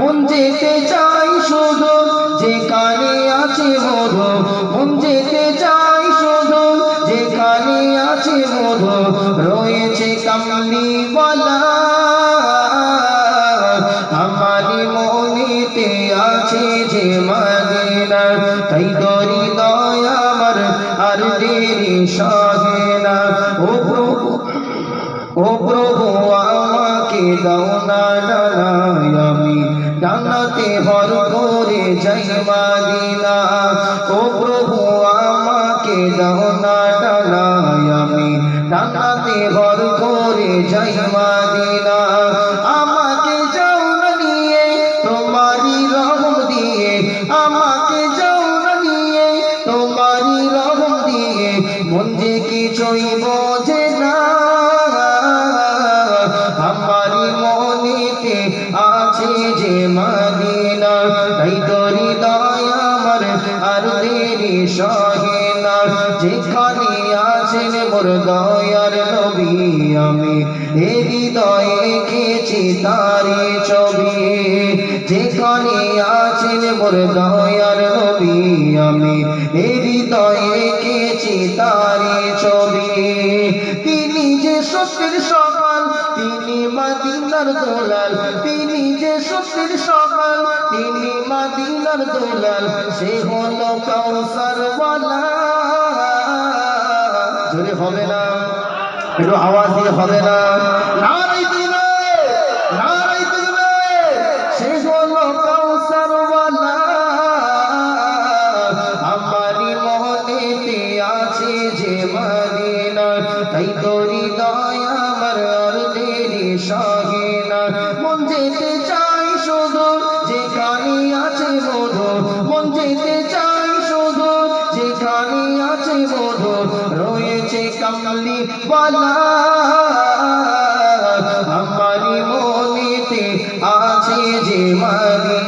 মন যেতে চাই শুধু যেখানে আছে মধু, মন যেতে চাই শুধু যেখানে আছে মধু, রয়েছে কামলিওয়ালা আমার মনেতে আছে যে মদিনা, তাই তো হৃদয় আমার আর দেরি সহে না। ও প্রভু আমাকে দাও না ডানায়, আমি ডানাতে ভর করে যাই মদিনা। ও প্রভু আমাকে দাও না ডানায়, আমি ডানাতে ভর করে যাই মদিনা। আমাকে যাও না নিয়ে তোমারই রহম দিয়ে, আমাকে যাও না নিয়ে তোমারই রহম দিয়ে, মন যে কিছুই বোঝে না আমারি মনেতে আছে যে মদিনা, তাই তো হৃদয় আমার আর দেরি সহে না। যেখানে আছেন মোর দয়ার নবী, আমি এ হৃদয়ে এঁকেছি তারি ছবি। যেখানে আছেন মোর দয়ার নবী, আমি এ হৃদয়ে এঁকেছি তারি ছবি। তিনি যে সত্যের সকাল, তিনি মদিনার দোলাল, তিনি যে সত্যের সকাল, তিনি মদিনার দোলাল, সে হলো কাউসার ওয়ালা। জোরে হবে না, একটু আওয়াজ দিয়ে হবে না, নারাই দিবে, নারাই দিবে, সে হলো কাউসার ওয়ালা আমারি মনেতে আছে যে মদিনা, তাই তো হৃদয় আমার আর দেরি সহে না। মন যেতে চাই শুধু যেখানে আছে মধু, মন যেতে চাই শুধু যেখানে আছে মধু, রয়েছে কামলিওয়ালা আমারি মনেতে আছে যে মদিনা।